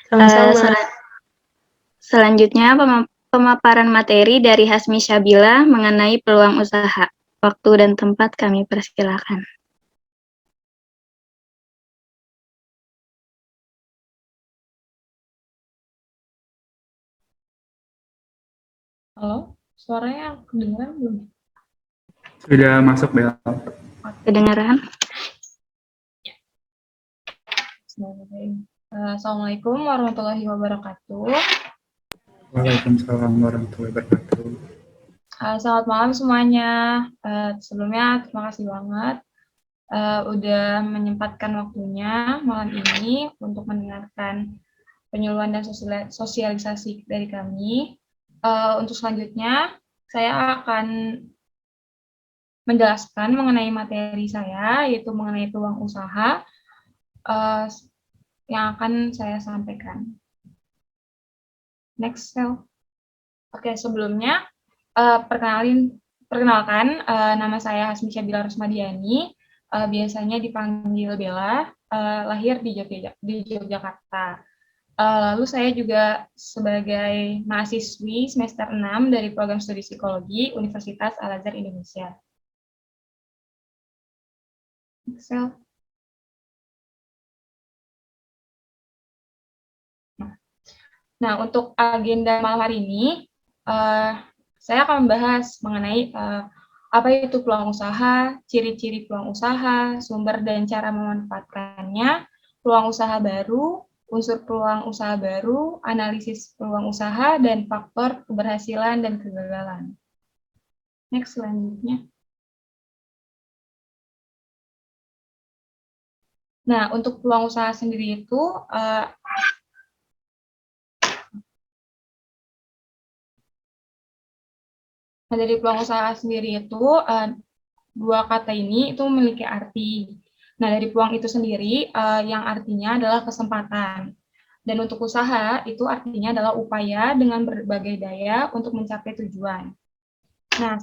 Sama-sama. Selanjutnya pemaparan materi dari Hasmi Syabila mengenai peluang usaha. Waktu dan tempat kami persilakan. Halo, suaranya kedengeran belum? Sudah masuk, Bel. Kedengaran? Assalamualaikum warahmatullahi wabarakatuh. Waalaikumsalam warahmatullahi wabarakatuh. Selamat malam semuanya. Sebelumnya terima kasih banget udah menyempatkan waktunya malam ini untuk mendengarkan penyuluhan dan sosialisasi dari kami. Untuk selanjutnya, saya akan menjelaskan mengenai materi saya, yaitu mengenai peluang usaha yang akan saya sampaikan. Next cell. Oke, sebelumnya perkenalkan nama saya Hasmi Syabila Rusmadiani, biasanya dipanggil Bella, lahir di Yogyakarta. Lalu saya juga sebagai mahasiswi semester 6 dari program studi psikologi Universitas Al-Azhar Indonesia. Excel. Nah, untuk agenda malam hari ini, saya akan membahas mengenai apa itu peluang usaha, ciri-ciri peluang usaha, sumber dan cara memanfaatkannya, peluang usaha baru, unsur peluang usaha baru, analisis peluang usaha, dan faktor keberhasilan dan kegagalan. Next, selanjutnya. Nah, untuk peluang usaha sendiri itu, dari peluang usaha sendiri itu, dua kata ini itu memiliki arti. Nah, dari peluang itu sendiri, yang artinya adalah kesempatan. Dan untuk usaha, itu artinya adalah upaya dengan berbagai daya untuk mencapai tujuan. Nah,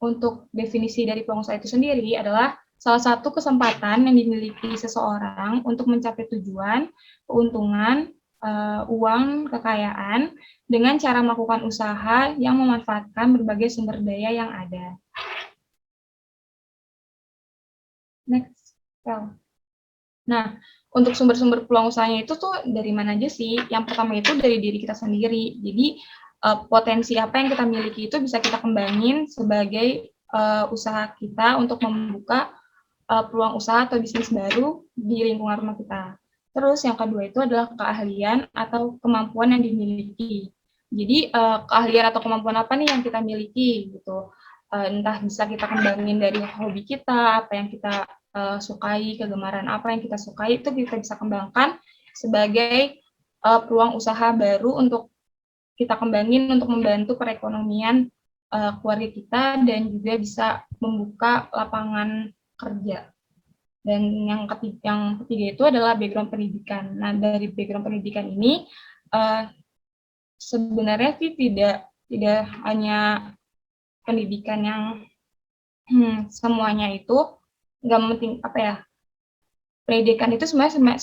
untuk definisi dari peluang usaha itu sendiri adalah salah satu kesempatan yang dimiliki seseorang untuk mencapai tujuan, keuntungan, uang, kekayaan, dengan cara melakukan usaha yang memanfaatkan berbagai sumber daya yang ada. Next. Nah, untuk sumber-sumber peluang usahanya itu tuh dari mana aja sih? Yang pertama itu dari diri kita sendiri. Jadi, potensi apa yang kita miliki itu bisa kita kembangin sebagai usaha kita untuk membuka peluang usaha atau bisnis baru di lingkungan rumah kita. Terus yang kedua itu adalah keahlian atau kemampuan yang dimiliki. Jadi keahlian atau kemampuan apa nih yang kita miliki gitu. Entah bisa kita kembangin dari hobi kita, apa yang kita sukai, kegemaran apa yang kita sukai itu kita bisa kembangkan sebagai peluang usaha baru untuk kita kembangin untuk membantu perekonomian keluarga kita dan juga bisa membuka lapangan kerja. Dan yang ketiga itu adalah background pendidikan. Nah, dari background pendidikan ini sebenarnya sih tidak hanya pendidikan yang semuanya itu nggak penting apa ya, pendidikan itu sebenarnya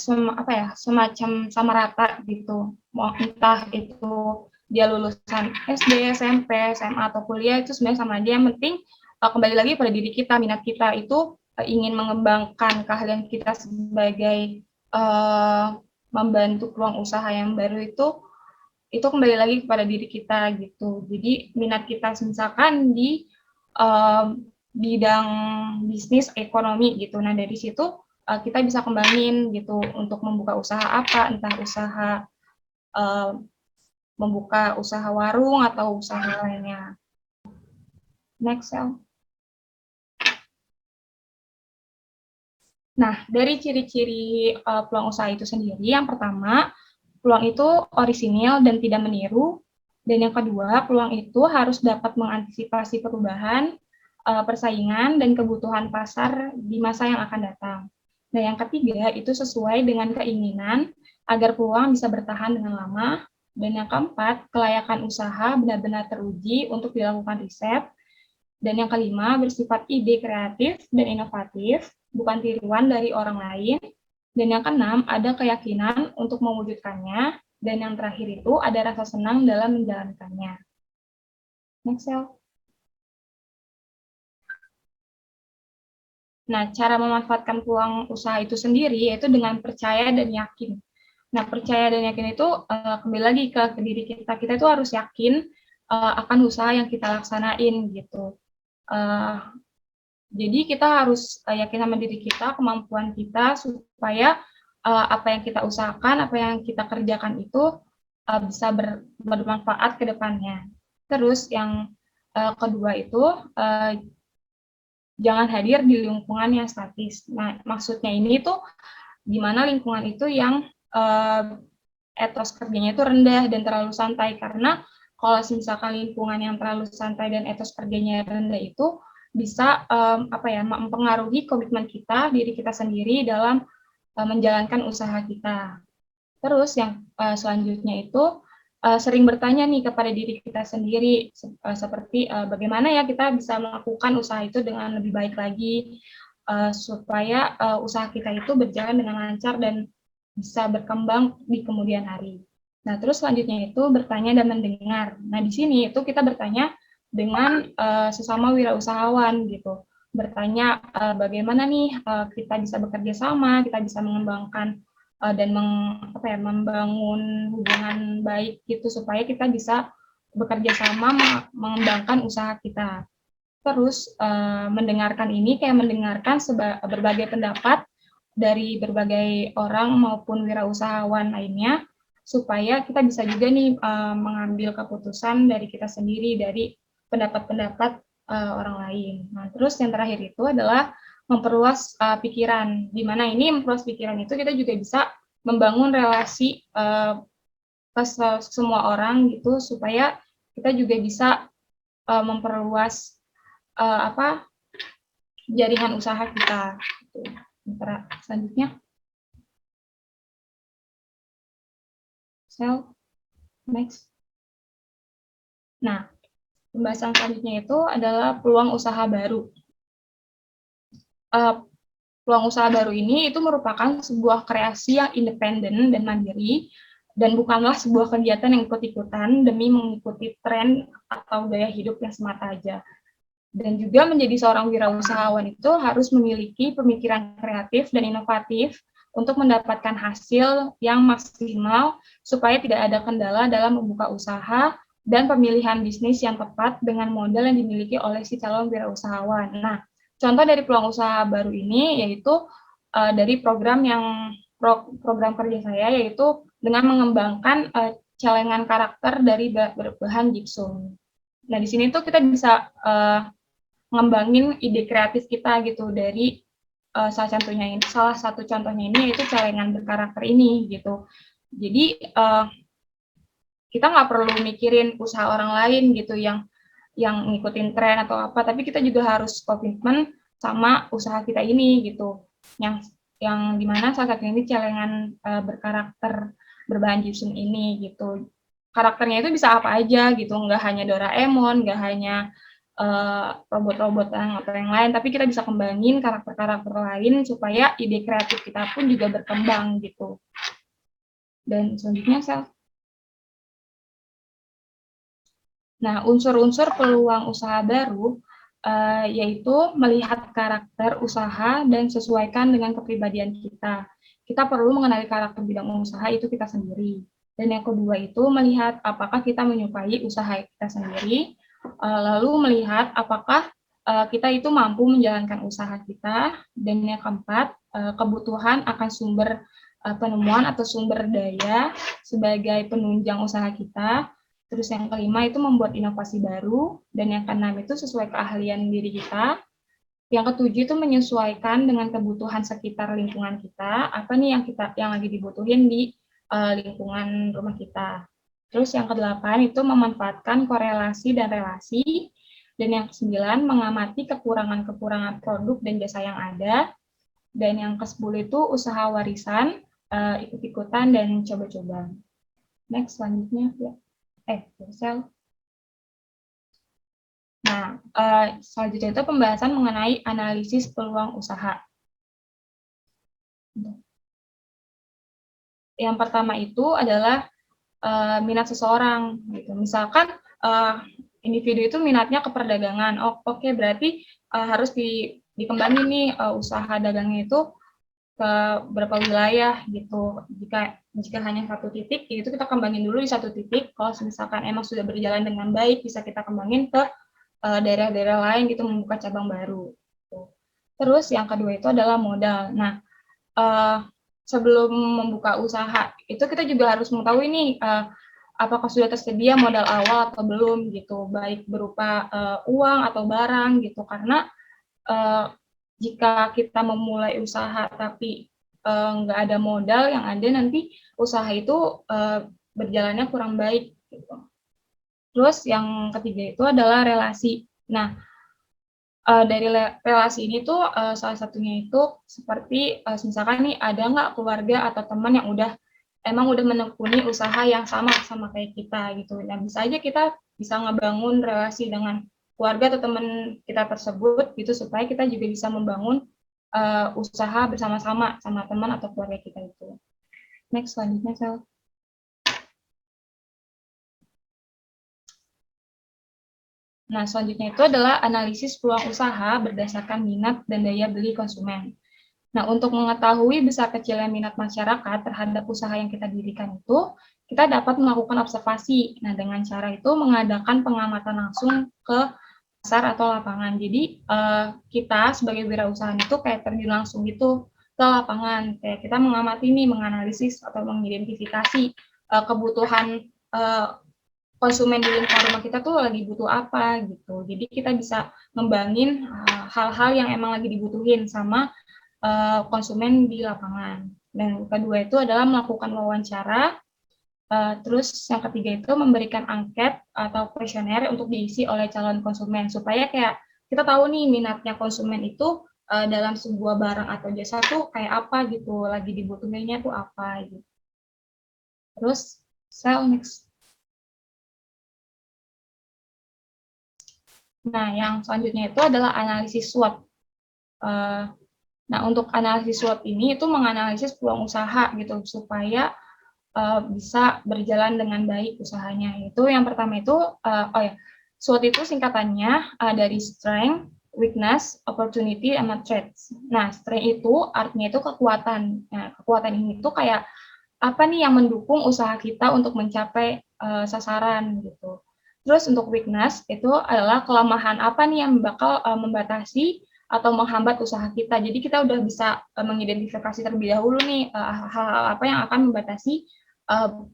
semacam sama rata gitu. Mau entah itu dia lulusan SD, SMP, SMA atau kuliah itu sebenarnya sama aja. Yang penting kembali lagi pada diri kita, minat kita itu ingin mengembangkan keahlian kita sebagai membantu peluang usaha yang baru itu kembali lagi kepada diri kita gitu. Jadi minat kita misalkan di bidang bisnis ekonomi gitu. Nah, dari situ kita bisa kembangin gitu untuk membuka usaha apa, entah usaha membuka usaha warung atau usaha lainnya. Next cell. Nah, dari ciri-ciri peluang usaha itu sendiri, yang pertama, peluang itu orisinil dan tidak meniru. Dan yang kedua, peluang itu harus dapat mengantisipasi perubahan, persaingan, dan kebutuhan pasar di masa yang akan datang. Nah, yang ketiga, itu sesuai dengan keinginan agar peluang bisa bertahan dengan lama. Dan yang keempat, kelayakan usaha benar-benar teruji untuk dilakukan riset. Dan yang kelima, bersifat ide kreatif dan inovatif, bukan tiruan dari orang lain. Dan yang keenam, ada keyakinan untuk mewujudkannya. Dan yang terakhir itu ada rasa senang dalam menjalankannya. Next, Sel. Nah, cara memanfaatkan peluang usaha itu sendiri yaitu dengan percaya dan yakin. Nah, percaya dan yakin itu kembali lagi ke diri kita. Kita itu harus yakin akan usaha yang kita laksanain gitu. Jadi kita harus yakin sama diri kita, kemampuan kita supaya apa yang kita usahakan, apa yang kita kerjakan itu bisa bermanfaat ke depannya. Terus yang kedua itu jangan hadir di lingkungan yang statis. Nah, maksudnya ini tuh gimana lingkungan itu yang etos kerjanya itu rendah dan terlalu santai, karena kalau misalkan lingkungan yang terlalu santai dan etos kerjanya rendah itu bisa mempengaruhi komitmen kita, diri kita sendiri dalam menjalankan usaha kita. Terus yang selanjutnya itu sering bertanya nih kepada diri kita sendiri, seperti bagaimana ya kita bisa melakukan usaha itu dengan lebih baik lagi, supaya usaha kita itu berjalan dengan lancar dan bisa berkembang di kemudian hari. Nah, terus selanjutnya itu bertanya dan mendengar. Nah, di sini itu kita bertanya dengan sesama wirausahawan gitu. Bertanya bagaimana nih kita bisa bekerja sama, kita bisa mengembangkan dan membangun hubungan baik gitu supaya kita bisa bekerja sama mengembangkan usaha kita. Terus mendengarkan ini kayak mendengarkan berbagai pendapat dari berbagai orang maupun wirausahawan lainnya supaya kita bisa juga nih mengambil keputusan dari kita sendiri dari pendapat-pendapat orang lain. Nah, terus yang terakhir itu adalah memperluas pikiran. Di mana ini memperluas pikiran itu kita juga bisa membangun relasi ke semua orang gitu supaya kita juga bisa memperluas jaringan usaha kita. Selanjutnya, next. Nah, pembahasan selanjutnya itu adalah peluang usaha baru. Peluang usaha baru ini itu merupakan sebuah kreasi yang independen dan mandiri, dan bukanlah sebuah kegiatan yang ikut-ikutan demi mengikuti tren atau gaya hidup yang semata aja. Dan juga menjadi seorang wirausahawan itu harus memiliki pemikiran kreatif dan inovatif untuk mendapatkan hasil yang maksimal supaya tidak ada kendala dalam membuka usaha dan pemilihan bisnis yang tepat dengan modal yang dimiliki oleh si calon wirausahawan. Nah, contoh dari peluang usaha baru ini yaitu dari program kerja saya, yaitu dengan mengembangkan celengan karakter dari berbahan gypsum. Nah, di sini tuh kita bisa ngembangin ide kreatif kita gitu dari salah satu contohnya ini yaitu celengan berkarakter ini gitu. Jadi kita nggak perlu mikirin usaha orang lain gitu yang ngikutin tren atau apa, tapi kita juga harus komitmen sama usaha kita ini gitu. Yang dimana salah satunya ini celengan berkarakter berbahan gypsum ini gitu. Karakternya itu bisa apa aja gitu, nggak hanya Doraemon, nggak hanya robot-robot atau yang lain, tapi kita bisa kembangin karakter-karakter lain supaya ide kreatif kita pun juga berkembang gitu. Dan selanjutnya, Sel. Nah, unsur-unsur peluang usaha baru yaitu melihat karakter usaha dan sesuaikan dengan kepribadian kita. Kita perlu mengenali karakter bidang usaha itu kita sendiri. Dan yang kedua itu melihat apakah kita menyukai usaha kita sendiri, lalu melihat apakah kita itu mampu menjalankan usaha kita, dan yang keempat, kebutuhan akan sumber penemuan atau sumber daya sebagai penunjang usaha kita. Terus yang kelima itu membuat inovasi baru, dan yang keenam itu sesuai keahlian diri kita. Yang ketujuh itu menyesuaikan dengan kebutuhan sekitar lingkungan kita, apa nih yang lagi dibutuhin di lingkungan rumah kita. Terus yang kedelapan itu memanfaatkan korelasi dan relasi. Dan yang kesembilan mengamati kekurangan-kekurangan produk dan jasa yang ada. Dan yang ke-10 itu usaha warisan, ikut-ikutan dan coba-coba. Next, selanjutnya ya. Sel. Nah, selanjutnya itu pembahasan mengenai analisis peluang usaha. yang pertama itu adalah minat seseorang gitu. Misalkan individu itu minatnya ke perdagangan. Oke, berarti harus dikembangin nih usaha dagangnya itu ke beberapa wilayah gitu. Jika hanya satu titik, itu kita kembangin dulu di satu titik. Kalau misalkan emang sudah berjalan dengan baik, bisa kita kembangin ke daerah-daerah lain gitu, membuka cabang baru. Gitu. Terus yang kedua itu adalah modal. Nah, sebelum membuka usaha itu kita juga harus mengetahui nih apakah sudah tersedia modal awal atau belum gitu, baik berupa uang atau barang gitu. Karena jika kita memulai usaha tapi nggak ada modal, yang ada nanti usaha itu berjalannya kurang baik gitu. Terus yang ketiga itu adalah relasi. Nah, dari relasi ini tuh salah satunya itu seperti misalkan nih ada nggak keluarga atau teman yang emang udah menekuni usaha yang sama kayak kita gitu. Nah, bisa aja kita bisa ngebangun relasi dengan keluarga atau teman kita tersebut gitu, supaya kita juga bisa membangun usaha bersama-sama sama teman atau keluarga kita itu. Next, selanjutnya, Sel. Nah, selanjutnya itu adalah analisis peluang usaha berdasarkan minat dan daya beli konsumen. Nah, untuk mengetahui besar kecilnya minat masyarakat terhadap usaha yang kita dirikan itu, kita dapat melakukan observasi. Nah, dengan cara itu mengadakan pengamatan langsung ke pasar atau lapangan. Jadi, kita sebagai wirausaha itu kayak terjun langsung gitu ke lapangan. Kayak kita mengamati nih, menganalisis atau mengidentifikasi kebutuhan konsumen di lingkungan rumah kita tuh lagi butuh apa gitu. Jadi kita bisa ngembangin hal-hal yang emang lagi dibutuhin sama konsumen di lapangan. Dan kedua itu adalah melakukan wawancara. Terus yang ketiga itu memberikan angket atau kuesioner untuk diisi oleh calon konsumen supaya kayak kita tahu nih minatnya konsumen itu dalam sebuah barang atau jasa tuh kayak apa gitu, lagi dibutuhinnya tuh apa gitu. Terus next. Nah, yang selanjutnya itu adalah analisis SWOT. Nah, untuk analisis SWOT ini itu menganalisis peluang usaha gitu supaya bisa berjalan dengan baik usahanya. Itu yang pertama itu, SWOT itu singkatannya dari strength, weakness, opportunity, and threats. Nah, strength itu artinya itu kekuatan. Nah, kekuatan ini tuh kayak apa nih yang mendukung usaha kita untuk mencapai sasaran gitu. Terus untuk weakness itu adalah kelemahan apa nih yang bakal membatasi atau menghambat usaha kita. Jadi kita udah bisa mengidentifikasi terlebih dahulu nih hal-hal apa yang akan membatasi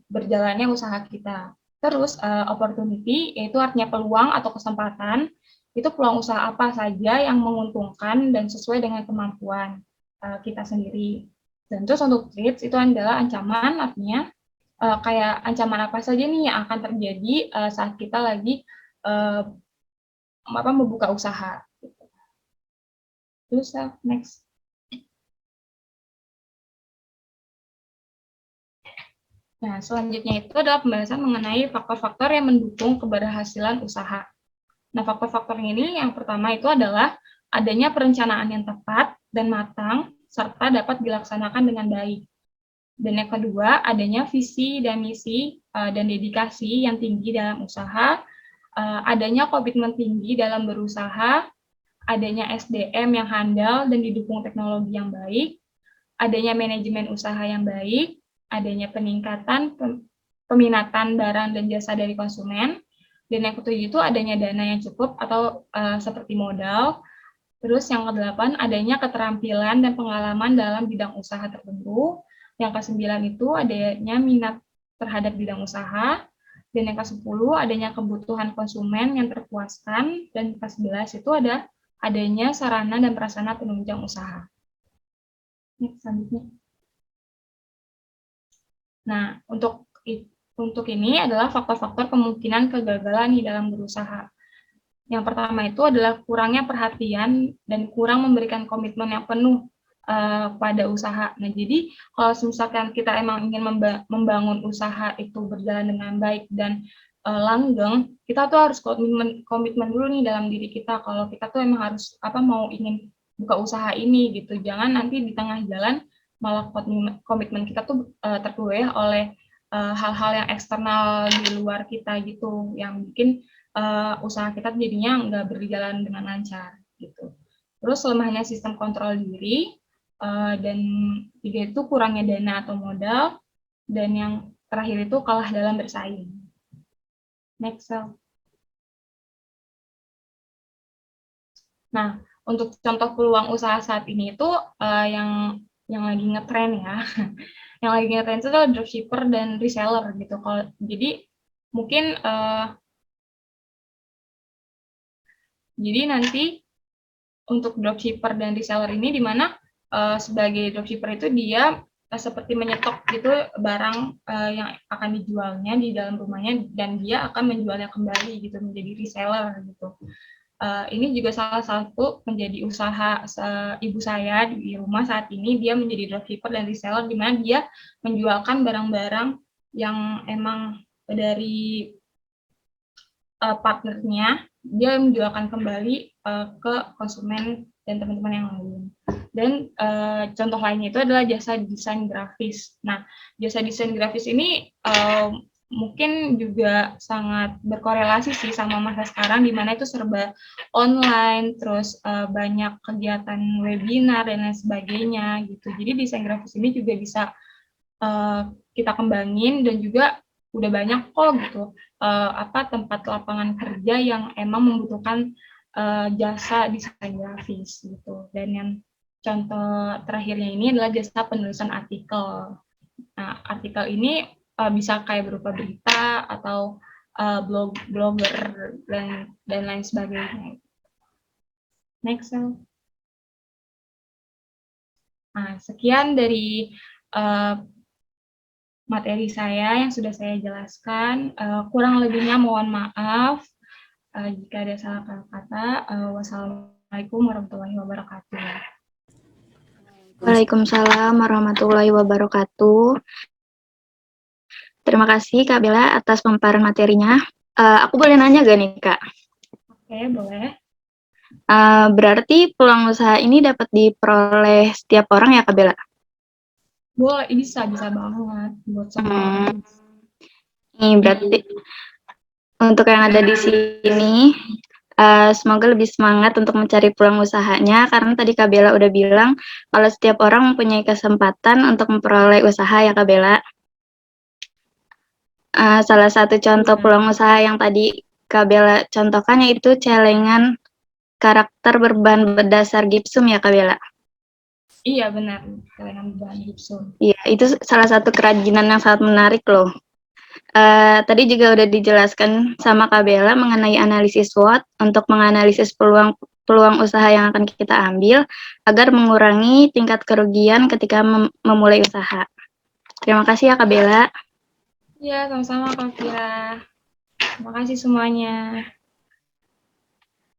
berjalannya usaha kita. Terus opportunity yaitu artinya peluang atau kesempatan. Itu peluang usaha apa saja yang menguntungkan dan sesuai dengan kemampuan kita sendiri. Dan terus untuk threats itu adalah ancaman, artinya kayak ancaman apa saja nih yang akan terjadi saat kita lagi membuka usaha. Terus next. Nah, selanjutnya itu adalah pembahasan mengenai faktor-faktor yang mendukung keberhasilan usaha. Nah, faktor-faktor ini yang pertama itu adalah adanya perencanaan yang tepat dan matang, serta dapat dilaksanakan dengan baik. Dan yang kedua, adanya visi dan misi dan dedikasi yang tinggi dalam usaha, adanya komitmen tinggi dalam berusaha, adanya SDM yang handal dan didukung teknologi yang baik, adanya manajemen usaha yang baik, adanya peningkatan peminatan barang dan jasa dari konsumen, dan yang ketujuh itu adanya dana yang cukup atau seperti modal. Terus yang kedelapan, adanya keterampilan dan pengalaman dalam bidang usaha tertentu. Yang ke-9 itu adanya minat terhadap bidang usaha. Dan yang ke-10 adanya kebutuhan konsumen yang terpuaskan. Dan yang ke-11 itu adanya sarana dan prasarana penunjang usaha. Selanjutnya. Nah, untuk ini adalah faktor-faktor kemungkinan kegagalan di dalam berusaha. Yang pertama itu adalah kurangnya perhatian dan kurang memberikan komitmen yang penuh pada usaha. Nah, jadi kalau misalkan kita emang ingin membangun usaha itu berjalan dengan baik dan langgeng, kita tuh harus komitmen dulu nih dalam diri kita. Kalau kita tuh emang harus ingin buka usaha ini gitu. Jangan nanti di tengah jalan malah komitmen kita tuh tergoyah oleh hal-hal yang eksternal di luar kita gitu, yang bikin usaha kita jadinya nggak berjalan dengan lancar gitu. Terus lemahnya sistem kontrol diri, dan tiga itu kurangnya dana atau modal, dan yang terakhir itu kalah dalam bersaing. Next cell. Nah, untuk contoh peluang usaha saat ini itu yang lagi ngetren ya. Yang lagi ngetren itu adalah dropshipper dan reseller gitu. Jadi mungkin jadi nanti untuk dropshipper dan reseller ini di mana sebagai dropshipper itu dia seperti menyetok gitu barang yang akan dijualnya di dalam rumahnya, dan dia akan menjualnya kembali gitu menjadi reseller gitu. Ini juga salah satu menjadi usaha ibu saya di rumah saat ini. Dia menjadi dropshipper dan reseller di mana dia menjualkan barang-barang yang emang dari partnernya, dia menjualkan kembali ke konsumen dan teman-teman yang lain. Dan contoh lainnya itu adalah jasa desain grafis. Nah, jasa desain grafis ini mungkin juga sangat berkorelasi sih sama masa sekarang, di mana itu serba online, terus banyak kegiatan webinar dan lain sebagainya gitu. Jadi desain grafis ini juga bisa kita kembangin, dan juga udah banyak kok gitu tempat lapangan kerja yang emang membutuhkan jasa desain grafis gitu. Dan yang contoh terakhirnya ini adalah jasa penulisan artikel. Nah, artikel ini bisa kayak berupa berita atau blogger dan lain sebagainya. Next. Nah, sekian dari materi saya yang sudah saya jelaskan. Kurang lebihnya mohon maaf jika ada salah kata. Wassalamualaikum warahmatullahi wabarakatuh. Waalaikumsalam warahmatullahi wabarakatuh. Terima kasih Kak Bella atas pemaparan materinya. Aku boleh nanya gak nih Kak? Oke, boleh. Berarti peluang usaha ini dapat diperoleh setiap orang ya Kak Bella? Boleh, bisa banget buat semua. Ini berarti untuk yang ada di sini, semoga lebih semangat untuk mencari peluang usahanya, karena tadi Kak Bella udah bilang kalau setiap orang mempunyai kesempatan untuk memperoleh usaha ya Kak Bella. Salah satu contoh peluang usaha yang tadi Kak Bella contohkan yaitu celengan karakter berbahan berdasar gipsum ya Kak Bella? Iya benar, celengan berbahan gipsum. Iya, itu salah satu kerajinan yang sangat menarik loh. Tadi juga udah dijelaskan sama Kak Bella mengenai analisis SWOT untuk menganalisis peluang usaha yang akan kita ambil agar mengurangi tingkat kerugian ketika memulai usaha. Terima kasih ya Kak Bella. Iya, sama-sama Kak Fira. Terima kasih semuanya.